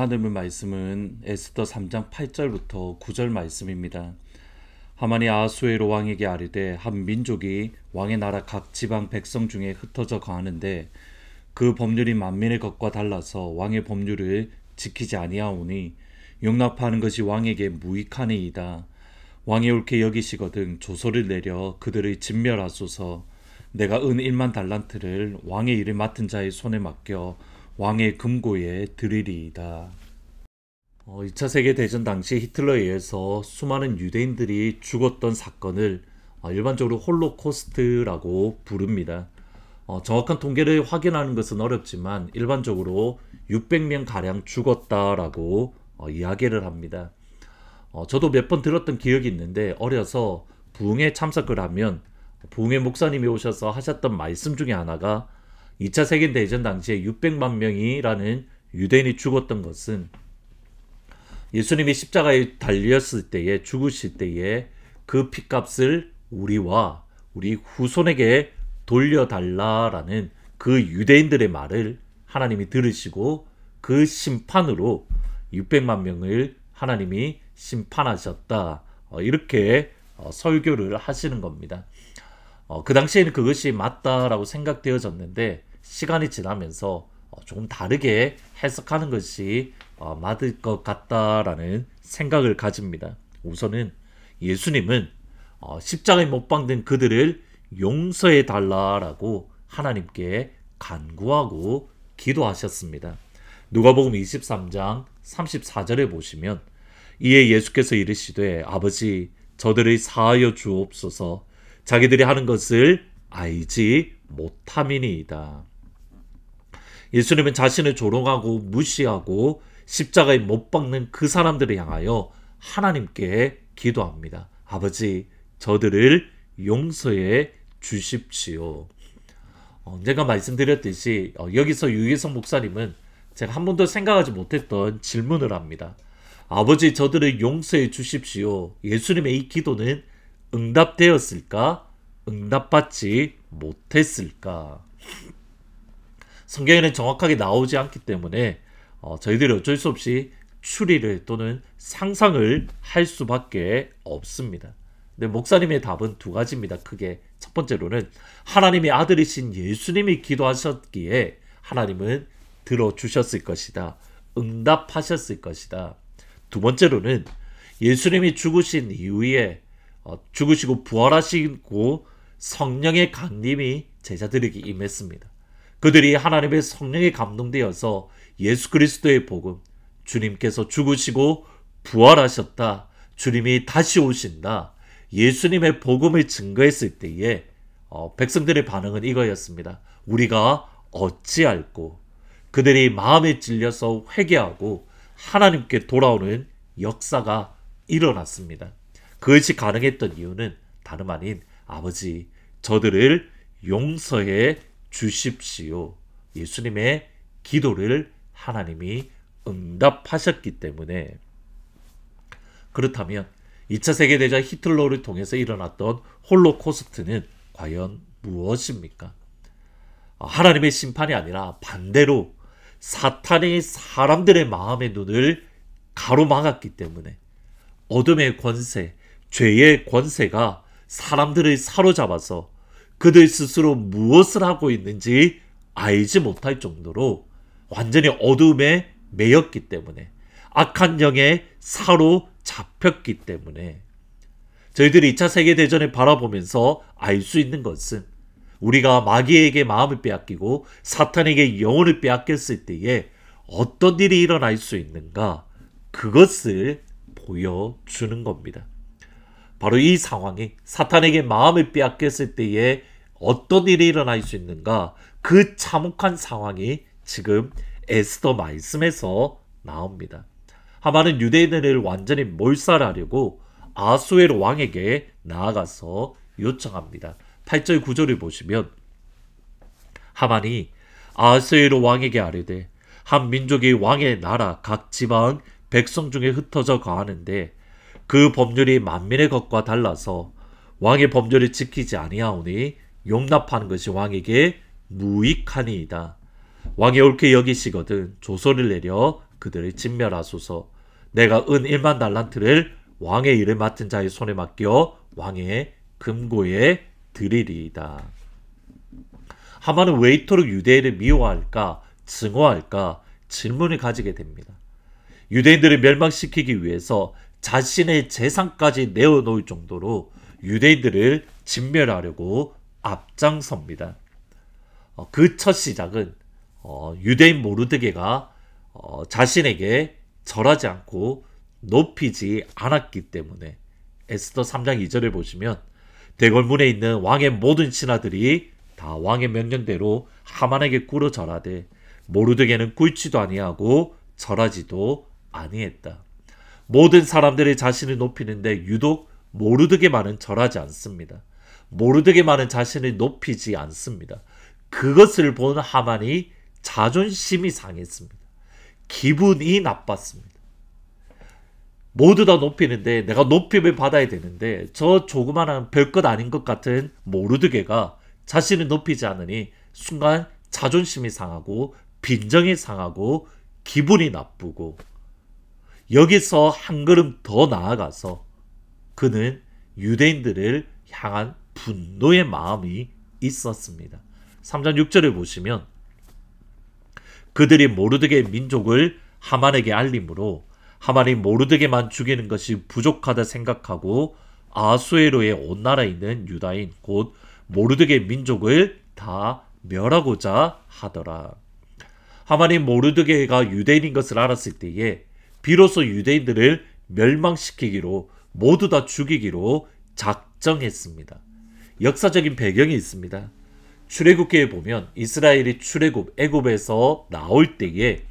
하나님의 말씀은 에스더 3장 8절부터 9절 말씀입니다. 하만이 아하수에로 왕에게 아뢰되 한 민족이 왕의 나라 각 지방 백성 중에 흩어져 거하는데 그 법률이 만민의 것과 달라서 왕의 법률을 지키지 아니하오니 용납하는 것이 왕에게 무익하니이다. 왕이 옳게 여기시거든 조서를 내려 그들을 진멸하소서. 내가 은 1만 달란트를 왕의 일을 맡은 자의 손에 맡겨 왕의 금고에 드리리이다. 2차 세계대전 당시 히틀러에 의해서 수많은 유대인들이 죽었던 사건을 일반적으로 홀로코스트라고 부릅니다. 정확한 통계를 확인하는 것은 어렵지만 일반적으로 600명가량 죽었다라고 이야기를 합니다. 저도 몇 번 들었던 기억이 있는데 어려서 부흥회 참석을 하면 부흥회 목사님이 오셔서 하셨던 말씀 중에 하나가 2차 세계대전 당시에 600만 명이라는 유대인이 죽었던 것은 예수님이 십자가에 달렸을 때에 죽으실 때에 그 핏값을 우리와 우리 후손에게 돌려달라라는 그 유대인들의 말을 하나님이 들으시고 그 심판으로 600만 명을 하나님이 심판하셨다. 이렇게 설교를 하시는 겁니다. 그 당시에는 그것이 맞다라고 생각되어졌는데 시간이 지나면서 조금 다르게 해석하는 것이 맞을 것 같다라는 생각을 가집니다. 우선은 예수님은 십자가에 못 박는 그들을 용서해 달라라고 하나님께 간구하고 기도하셨습니다. 누가복음 23장 34절에 보시면 이에 예수께서 이르시되 아버지 저들을 사하여 주옵소서 자기들이 하는 것을 알지 못함이니이다. 예수님은 자신을 조롱하고 무시하고 십자가에 못 박는 그 사람들을 향하여 하나님께 기도합니다. 아버지 저들을 용서해 주십시오. 제가 말씀드렸듯이 여기서 유희성 목사님은 제가 한 번도 생각하지 못했던 질문을 합니다. 아버지 저들을 용서해 주십시오. 예수님의 이 기도는 응답되었을까? 응답받지 못했을까? 성경에는 정확하게 나오지 않기 때문에 저희들이 어쩔 수 없이 추리를 또는 상상을 할 수밖에 없습니다. 근데 목사님의 답은 두 가지입니다. 크게 첫 번째로는 하나님의 아들이신 예수님이 기도하셨기에 하나님은 들어주셨을 것이다. 응답하셨을 것이다. 두 번째로는 예수님이 죽으신 이후에 죽으시고 부활하시고 성령의 강림이 제자들에게 임했습니다. 그들이 하나님의 성령에 감동되어서 예수 그리스도의 복음, 주님께서 죽으시고 부활하셨다, 주님이 다시 오신다, 예수님의 복음을 증거했을 때에 백성들의 반응은 이거였습니다. 우리가 어찌할꼬. 그들이 마음에 찔려서 회개하고 하나님께 돌아오는 역사가 일어났습니다. 그것이 가능했던 이유는 다름 아닌 아버지 저들을 용서해 주십시오. 예수님의 기도를 하나님이 응답하셨기 때문에. 그렇다면 2차 세계대전 히틀러를 통해서 일어났던 홀로코스트는 과연 무엇입니까? 하나님의 심판이 아니라 반대로 사탄이 사람들의 마음의 눈을 가로막았기 때문에 어둠의 권세, 죄의 권세가 사람들을 사로잡아서 그들 스스로 무엇을 하고 있는지 알지 못할 정도로 완전히 어둠에 매였기 때문에, 악한 영에 사로잡혔기 때문에 저희들이 2차 세계대전을 바라보면서 알 수 있는 것은 우리가 마귀에게 마음을 빼앗기고 사탄에게 영혼을 빼앗겼을 때에 어떤 일이 일어날 수 있는가, 그것을 보여주는 겁니다. 바로 이 상황이 사탄에게 마음을 빼앗겼을 때에 어떤 일이 일어날 수 있는가, 그 참혹한 상황이 지금 에스더 말씀에서 나옵니다. 하만은 유대인들을 완전히 몰살하려고 아하수에로 왕에게 나아가서 요청합니다. 8절 9절을 보시면 하만이 아하수에로 왕에게 아뢰되 한 민족이 왕의 나라 각 지방 백성 중에 흩어져 거하는데 그 법률이 만민의 것과 달라서 왕의 법률을 지키지 아니하오니 용납하는 것이 왕에게 무익하니이다. 왕이 옳게 여기시거든 조서를 내려 그들을 진멸하소서. 내가 은 1만 달란트를 왕의 일을 맡은 자의 손에 맡겨 왕의 금고에 드리리이다. 하만은 왜 이토록 유대인을 미워할까, 증오할까 질문을 가지게 됩니다. 유대인들을 멸망시키기 위해서 자신의 재산까지 내어놓을 정도로 유대인들을 진멸하려고 앞장섭니다. 그 첫 시작은 유대인 모르드게가 자신에게 절하지 않고 높이지 않았기 때문에, 에스더 3장 2절을 보시면 대궐문에 있는 왕의 모든 신하들이 다 왕의 명령대로 하만에게 꿇어 절하되 모르드게는 꿇지도 아니하고 절하지도 아니했다. 모든 사람들이 자신을 높이는데 유독 모르드게만은 절하지 않습니다. 모르드게만은 자신을 높이지 않습니다. 그것을 본 하만이 자존심이 상했습니다. 기분이 나빴습니다. 모두 다 높이는데 내가 높임을 받아야 되는데 저 조그마한 별것 아닌 것 같은 모르드게가 자신을 높이지 않으니 순간 자존심이 상하고 빈정이 상하고 기분이 나쁘고, 여기서 한 걸음 더 나아가서 그는 유대인들을 향한 분노의 마음이 있었습니다. 3장 6절을 보시면 그들이 모르드게의 민족을 하만에게 알림으로 하만이 모르드게만 죽이는 것이 부족하다 생각하고 아수에로의 온 나라에 있는 유다인 곧 모르드게 민족을 다 멸하고자 하더라. 하만이 모르드게가 유대인인 것을 알았을 때에 비로소 유대인들을 멸망시키기로, 모두 다 죽이기로 작정했습니다. 역사적인 배경이 있습니다. 출애굽기에 보면 이스라엘이 애굽에서 나올 때에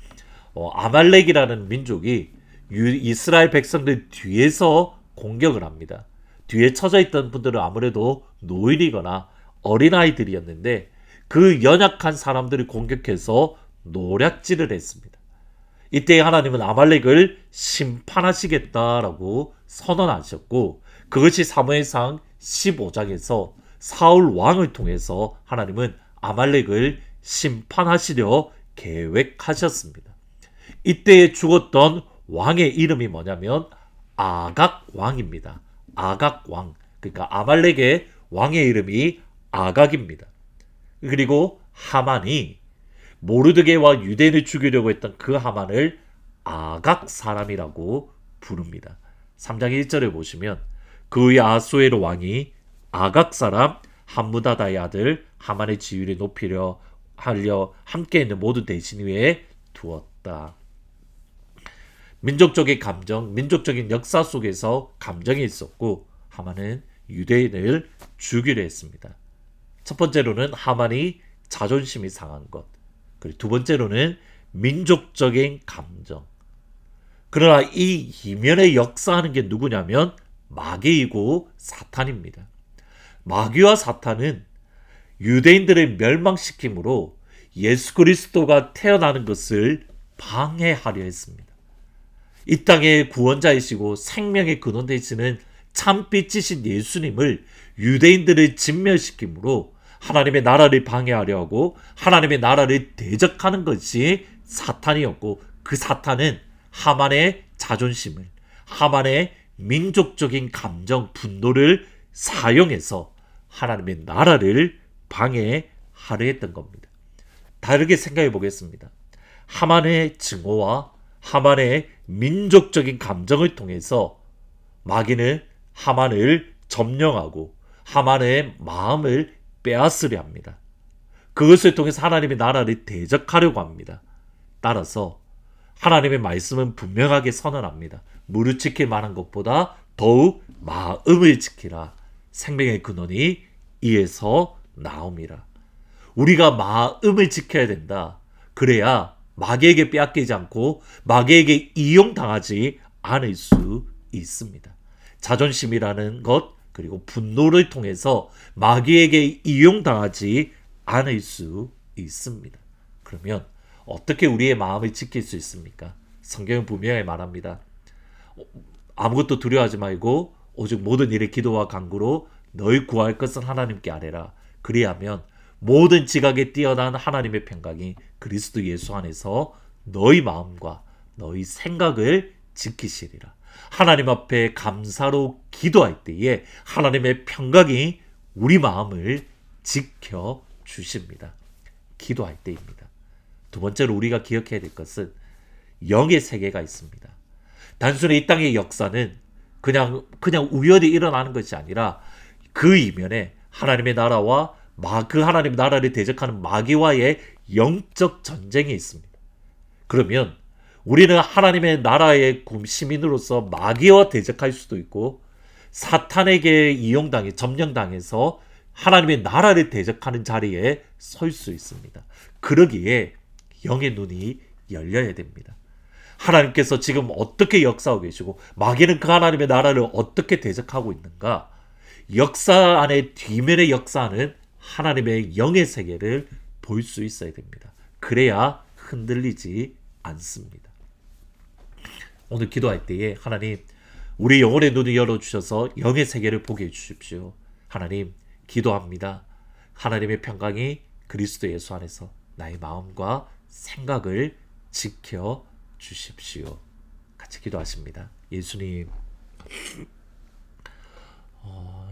아말렉이라는 민족이 이스라엘 백성들 뒤에서 공격을 합니다. 뒤에 처져 있던 분들은 아무래도 노인이거나 어린아이들이었는데 그 연약한 사람들을 공격해서 노략질을 했습니다. 이때 하나님은 아말렉을 심판하시겠다라고 선언하셨고, 그것이 사무엘상 15장에서 사울 왕을 통해서 하나님은 아말렉을 심판하시려 계획하셨습니다. 이때에 죽었던 왕의 이름이 뭐냐면 아각 왕입니다. 아각 왕. 그러니까 아말렉의 왕의 이름이 아각입니다. 그리고 하만이 모르드게와 유대인을 죽이려고 했던 그 하만을 아각 사람이라고 부릅니다. 3장 1절에 보시면 그의 아수에로 왕이 아각 사람 함무다다의 아들 하만의 지위를 높이려 하려 함께 있는 모든 대신 위에 두었다. 민족적인 감정, 민족적인 역사 속에서 감정이 있었고 하만은 유대인을 죽이려 했습니다. 첫 번째로는 하만이 자존심이 상한 것, 그리고 두 번째로는 민족적인 감정. 그러나 이 이면에 역사하는 게 누구냐면 마귀이고 사탄입니다. 마귀와 사탄은 유대인들을 멸망시킴으로 예수 그리스도가 태어나는 것을 방해하려 했습니다. 이 땅의 구원자이시고 생명의 근원 되시는 참빛이신 예수님을 유대인들을 진멸시킴으로 하나님의 나라를 방해하려 하고 하나님의 나라를 대적하는 것이 사탄이었고, 그 사탄은 하만의 자존심을, 하만의 민족적인 감정, 분노를 사용해서 하나님의 나라를 방해하려 했던 겁니다. 다르게 생각해 보겠습니다. 하만의 증오와 하만의 민족적인 감정을 통해서 마귀는 하만을 점령하고 하만의 마음을 빼앗으려 합니다. 그것을 통해서 하나님의 나라를 대적하려고 합니다. 따라서 하나님의 말씀은 분명하게 선언합니다. 무릇 지킬 만한 것보다 더욱 마음을 지키라. 생명의 근원이 이에서 나옵니다. 우리가 마음을 지켜야 된다. 그래야 마귀에게 빼앗기지 않고 마귀에게 이용당하지 않을 수 있습니다. 자존심이라는 것, 그리고 분노를 통해서 마귀에게 이용당하지 않을 수 있습니다. 그러면 어떻게 우리의 마음을 지킬 수 있습니까? 성경은 분명히 말합니다. 아무것도 두려워하지 말고 오직 모든 일에 기도와 간구로 너희 구할 것은 하나님께 아뢰라. 그리하면 모든 지각에 뛰어난 하나님의 평강이 그리스도 예수 안에서 너희 마음과 너희 생각을 지키시리라. 하나님 앞에 감사로 기도할 때에 하나님의 평강이 우리 마음을 지켜주십니다. 기도할 때입니다. 두 번째로 우리가 기억해야 될 것은 영의 세계가 있습니다. 단순히 이 땅의 역사는 그냥 우연히 일어나는 것이 아니라 그 이면에 하나님의 나라와 그 하나님의 나라를 대적하는 마귀와의 영적 전쟁이 있습니다. 그러면 우리는 하나님의 나라의 시민으로서 마귀와 대적할 수도 있고 사탄에게 이용당해 점령당해서 하나님의 나라를 대적하는 자리에 설 수 있습니다. 그러기에 영의 눈이 열려야 됩니다. 하나님께서 지금 어떻게 역사하고 계시고 마귀는 그 하나님의 나라를 어떻게 대적하고 있는가, 역사 안에 뒤면에 역사하는 하나님의 영의 세계를 볼 수 있어야 됩니다. 그래야 흔들리지 않습니다. 오늘 기도할 때에 하나님, 우리 영혼의 눈을 열어주셔서 영의 세계를 보게 해주십시오. 하나님, 기도합니다. 하나님의 평강이 그리스도 예수 안에서 나의 마음과 생각을 지켜주십시오. 같이 기도하십니다. 예수님,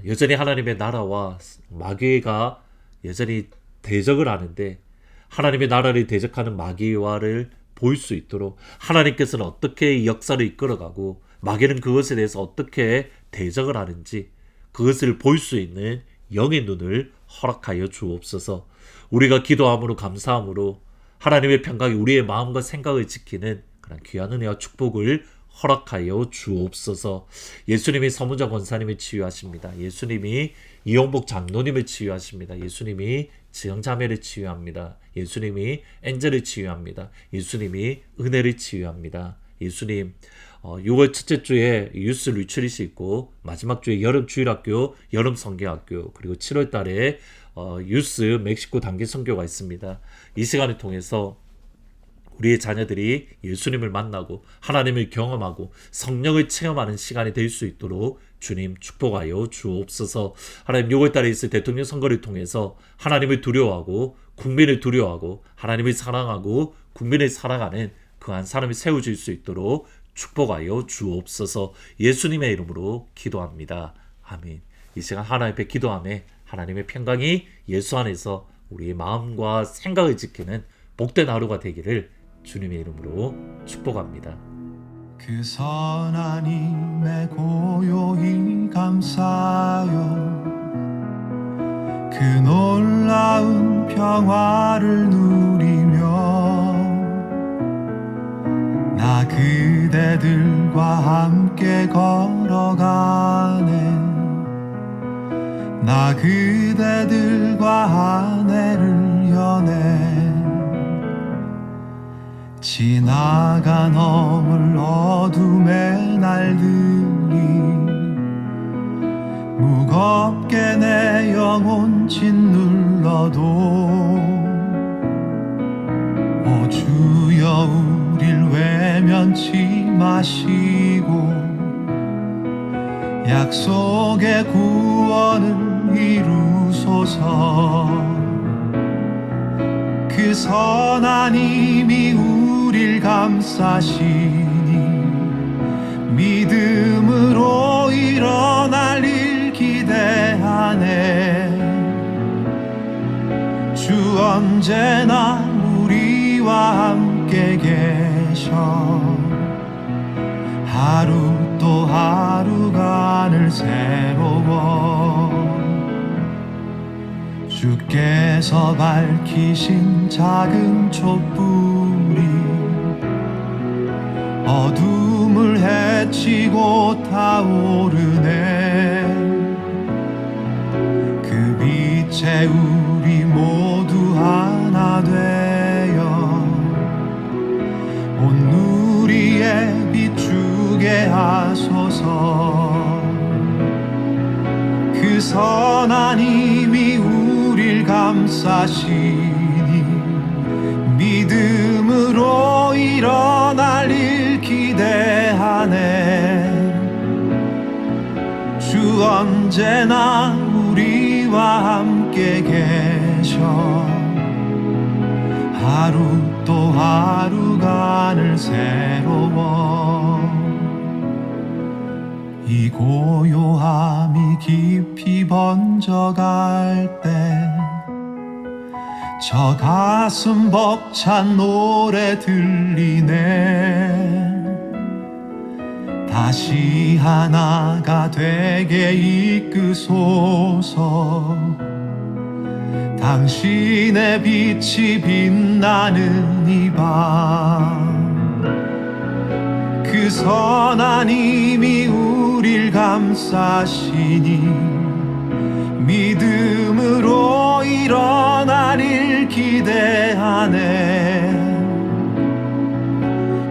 여전히 하나님의 나라와 마귀가 여전히 대적을 하는데 하나님의 나라를 대적하는 마귀와를 볼 수 있도록 하나님께서는 어떻게 역사를 이끌어가고 마귀는 그것에 대해서 어떻게 대적을 하는지 그것을 볼 수 있는 영의 눈을 허락하여 주옵소서. 우리가 기도함으로 감사함으로 하나님의 평강이 우리의 마음과 생각을 지키는 그런 귀한 은혜와 축복을 허락하여 주옵소서. 예수님이 서문정 권사님을 치유하십니다. 예수님이 이용복 장로님을 치유하십니다. 예수님이 지영자매를 치유합니다. 예수님이 엔젤을 치유합니다. 예수님이 은혜를 치유합니다. 예수님, 6월 첫째 주에 유스 리트릿이 있고 마지막 주에 여름 주일학교, 여름 성경학교, 그리고 7월 달에 유스 멕시코 단기 선교가 있습니다. 이 시간을 통해서 우리의 자녀들이 예수님을 만나고 하나님을 경험하고 성령을 체험하는 시간이 될 수 있도록 주님 축복하여 주옵소서. 하나님, 6월달에 있을 대통령 선거를 통해서 하나님을 두려워하고 국민을 두려워하고 하나님을 사랑하고 국민을 사랑하는 그한 사람이 세워질 수 있도록 축복하여 주옵소서. 예수님의 이름으로 기도합니다. 아멘. 이 시간 하나님 앞에 기도하며 하나님의 평강이 예수 안에서 우리의 마음과 생각을 지키는 복된 하루가 되기를 주님의 이름으로 축복합니다. 그 선한 힘에 고요히 감사요, 그 놀라운 평화를 누리며 나 그대들과 함께 걸어가네. 나 그대들과 하늘을 여네. 지나가 넘을 어둠의 날들이 무겁게 내 영혼 짓눌러도 오 주여 우릴 외면치 마시고 약속의 구원을 이루소서. 그 선한 힘이 우릴 감싸시니 믿음으로 일어날 일 기대하네. 주 언제나 우리와 함께 계셔. 하루 또 하루가 늘 새로워. 주께서 밝히신 작은 촛불이 어둠을 헤치고 타오르네. 그 빛에 우리 모두 하나 되어 온 누리에 비추게 하소서. 그 선한 힘이 우릴 감싸시니 믿음으로 일어날 일 기대하네. 주 언제나 우리와 함께 계셔. 하루 또 하루가 늘 새로워. 이 고요함이 깊이 번져갈 때 저 가슴 벅찬 노래 들리네. 다시 하나가 되게 이끄소서. 당신의 빛이 빛나는 이 밤, 그 선한 힘이 우릴 감싸시니 믿음으로 일어나릴 기대하네.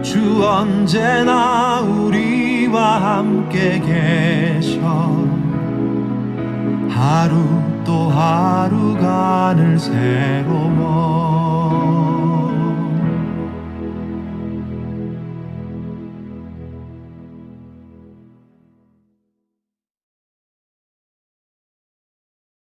주 언제나 우리와 함께 계셔. 하루 또 하루가 늘 새로워.